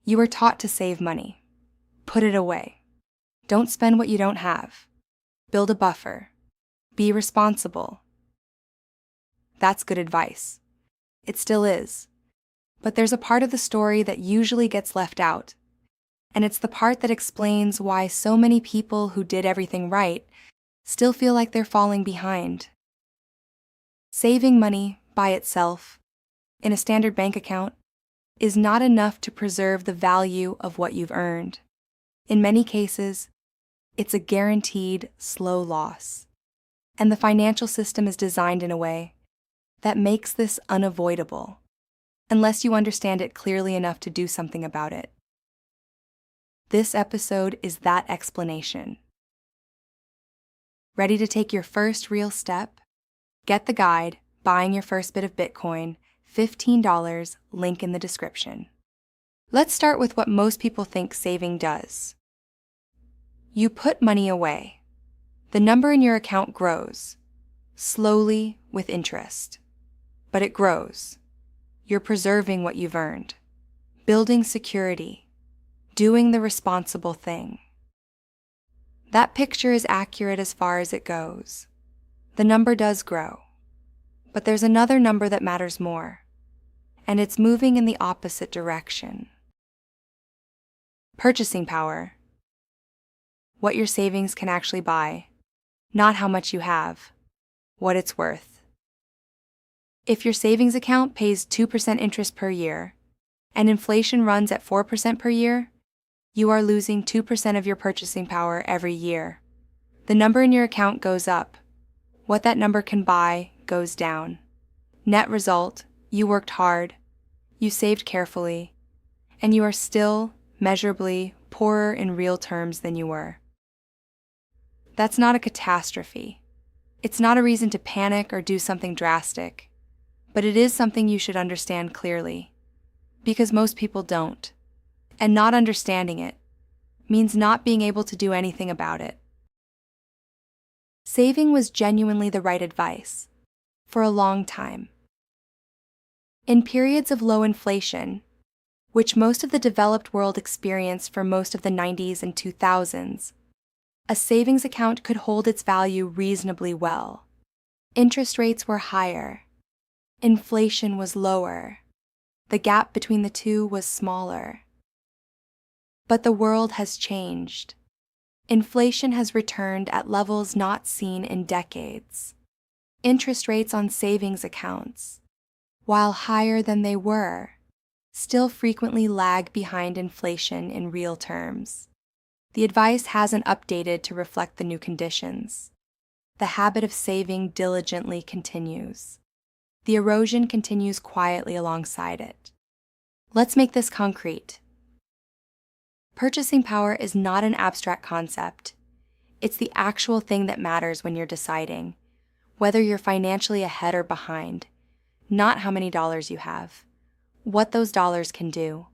You are taught to save money. Put it away. Don't spend what you don't have. Build a buffer. Be responsible. That's good advice. It still is. But there's a part of the story that usually gets left out, and it's the part that explains why so many people who did everything right still feel like they're falling behind. Saving money by itself, in a standard bank account, is not enough to preserve the value of what you've earned. In many cases, it's a guaranteed slow loss, and the financial system is designed in a way that makes this unavoidable, unless you understand it clearly enough to do something about it. This episode is that explanation. Ready to take your first real step? Get the guide, Buying Your First Bit of Bitcoin, $15, link in the description. Let's start with what most people think saving does. You put money away. The number in your account grows, slowly with interest. But it grows. You're preserving what you've earned, building security, doing the responsible thing. That picture is accurate as far as it goes. The number does grow. But there's another number that matters more, and it's moving in the opposite direction. Purchasing power. What your savings can actually buy, not how much you have, what it's worth. If your savings account pays 2% interest per year, and inflation runs at 4% per year, you are losing 2% of your purchasing power every year. The number in your account goes up. What that number can buy goes down. Net result, you worked hard, you saved carefully, and you are still measurably poorer in real terms than you were. That's not a catastrophe. It's not a reason to panic or do something drastic, but it is something you should understand clearly, because most people don't, and not understanding it means not being able to do anything about it. Saving was genuinely the right advice, for a long time. In periods of low inflation, which most of the developed world experienced for most of the 90s and 2000s, a savings account could hold its value reasonably well. Interest rates were higher. Inflation was lower. The gap between the two was smaller. But the world has changed. Inflation has returned at levels not seen in decades. Interest rates on savings accounts, while higher than they were, still frequently lag behind inflation in real terms. The advice hasn't updated to reflect the new conditions. The habit of saving diligently continues. The erosion continues quietly alongside it. Let's make this concrete. Purchasing power is not an abstract concept. It's the actual thing that matters when you're deciding whether you're financially ahead or behind, not how many dollars you have, what those dollars can do.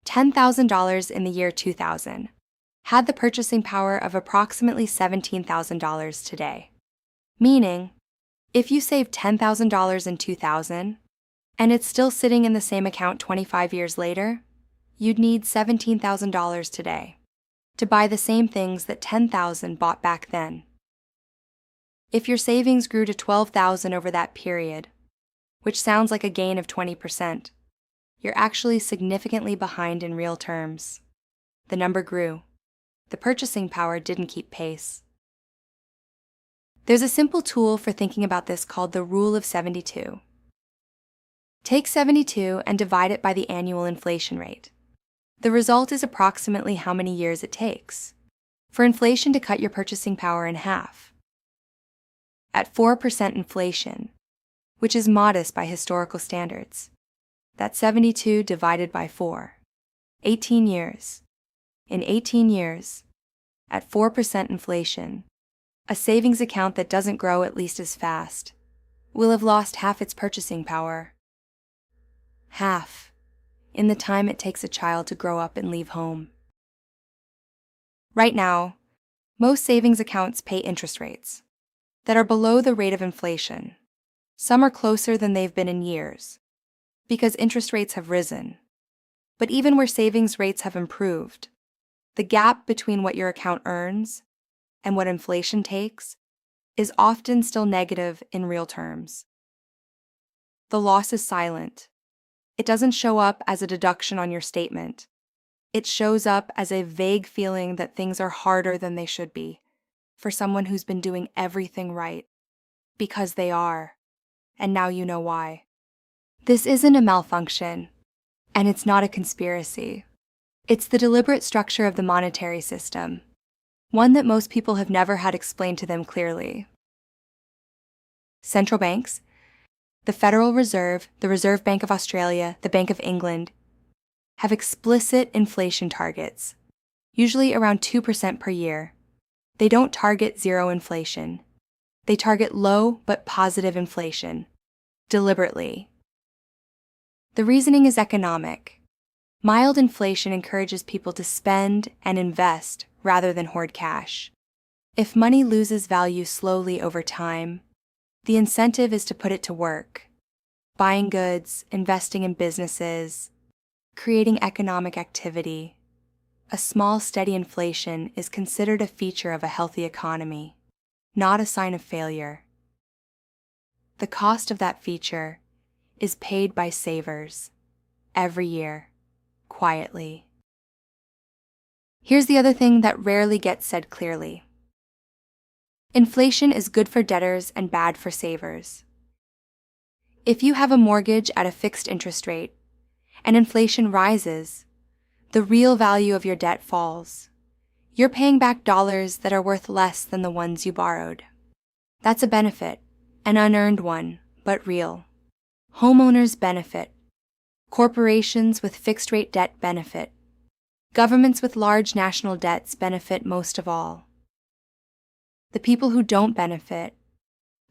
$10,000 in the year 2000 had the purchasing power of approximately $17,000 today. Meaning, if you saved $10,000 in 2000 and it's still sitting in the same account 25 years later, you'd need $17,000 today to buy the same things that $10,000 bought back then. If your savings grew to $12,000 over that period, which sounds like a gain of 20%, you're actually significantly behind in real terms. The number grew. The purchasing power didn't keep pace. There's a simple tool for thinking about this called the Rule of 72. Take 72 and divide it by the annual inflation rate. The result is approximately how many years it takes for inflation to cut your purchasing power in half. At 4% inflation, which is modest by historical standards, that's 72 divided by 4. 18 years. In 18 years, at 4% inflation, a savings account that doesn't grow at least as fast will have lost half its purchasing power. Half, in the time it takes a child to grow up and leave home. Right now, most savings accounts pay interest rates that are below the rate of inflation. Some are closer than they've been in years, because interest rates have risen. But even where savings rates have improved, the gap between what your account earns and what inflation takes is often still negative in real terms. The loss is silent. It doesn't show up as a deduction on your statement. It shows up as a vague feeling that things are harder than they should be for someone who's been doing everything right. Because they are. And now you know why. This isn't a malfunction, and it's not a conspiracy. It's the deliberate structure of the monetary system, one that most people have never had explained to them clearly. Central banks, the Federal Reserve, the Reserve Bank of Australia, the Bank of England, have explicit inflation targets, usually around 2% per year. They don't target zero inflation. They target low but positive inflation, deliberately. The reasoning is economic. Mild inflation encourages people to spend and invest rather than hoard cash. If money loses value slowly over time, the incentive is to put it to work, buying goods, investing in businesses, creating economic activity. A small, steady inflation is considered a feature of a healthy economy, not a sign of failure. The cost of that feature is paid by savers every year, quietly. Here's the other thing that rarely gets said clearly. Inflation is good for debtors and bad for savers. If you have a mortgage at a fixed interest rate and inflation rises, the real value of your debt falls. You're paying back dollars that are worth less than the ones you borrowed. That's a benefit, an unearned one, but real. Homeowners benefit. Corporations with fixed-rate debt benefit. Governments with large national debts benefit most of all. The people who don't benefit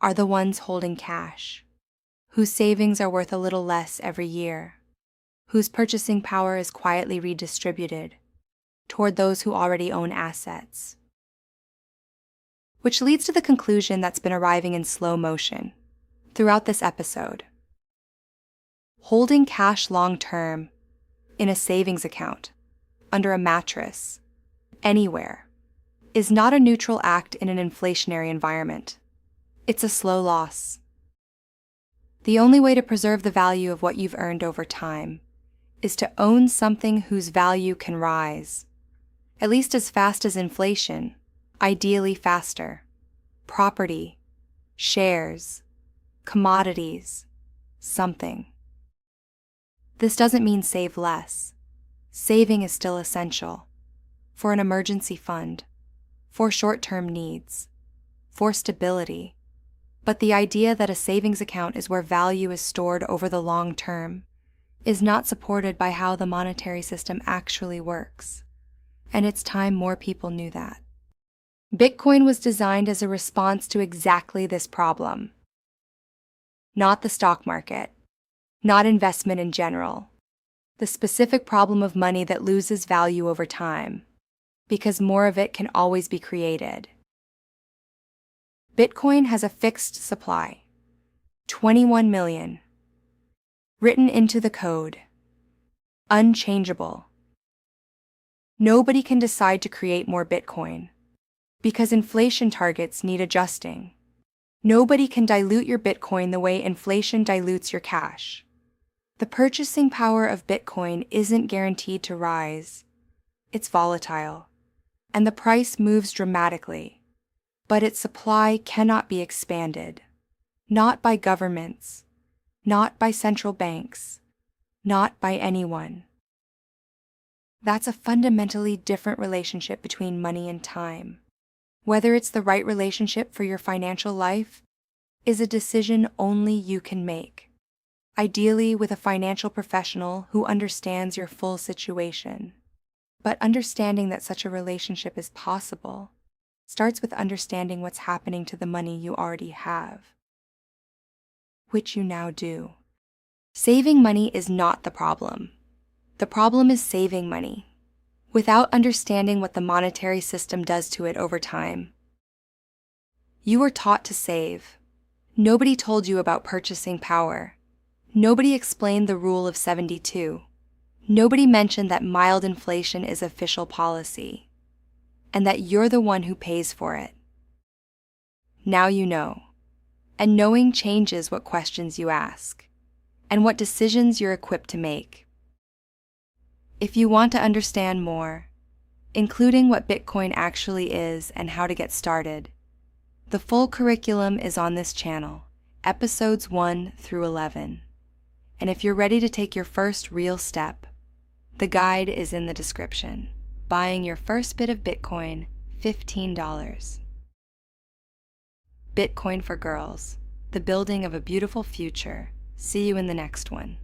are the ones holding cash, whose savings are worth a little less every year, whose purchasing power is quietly redistributed toward those who already own assets. Which leads to the conclusion that's been arriving in slow motion throughout this episode. Holding cash long-term in a savings account, under a mattress, anywhere, is not a neutral act in an inflationary environment. It's a slow loss. The only way to preserve the value of what you've earned over time is to own something whose value can rise, at least as fast as inflation, ideally faster. Property, shares, commodities, something. This doesn't mean save less. Saving is still essential. For an emergency fund, for short-term needs, for stability. But the idea that a savings account is where value is stored over the long term is not supported by how the monetary system actually works. And it's time more people knew that. Bitcoin was designed as a response to exactly this problem. Not the stock market, not investment in general, the specific problem of money that loses value over time, because more of it can always be created. Bitcoin has a fixed supply, 21 million, written into the code, unchangeable. Nobody can decide to create more Bitcoin, because inflation targets need adjusting. Nobody can dilute your Bitcoin the way inflation dilutes your cash. The purchasing power of Bitcoin isn't guaranteed to rise. It's volatile, and the price moves dramatically. But its supply cannot be expanded. Not by governments, not by central banks, not by anyone. That's a fundamentally different relationship between money and time. Whether it's the right relationship for your financial life is a decision only you can make, ideally with a financial professional who understands your full situation. But understanding that such a relationship is possible starts with understanding what's happening to the money you already have, which you now do. Saving money is not the problem. The problem is saving money, without understanding what the monetary system does to it over time. You were taught to save. Nobody told you about purchasing power. Nobody explained the rule of 72. Nobody mentioned that mild inflation is official policy, and that you're the one who pays for it. Now you know, and knowing changes what questions you ask, and what decisions you're equipped to make. If you want to understand more, including what Bitcoin actually is and how to get started, the full curriculum is on this channel, episodes 1 through 11. And if you're ready to take your first real step, the guide is in the description. Buying your first bit of Bitcoin, $15. Bitcoin for Girls, the building of a beautiful future. See you in the next one.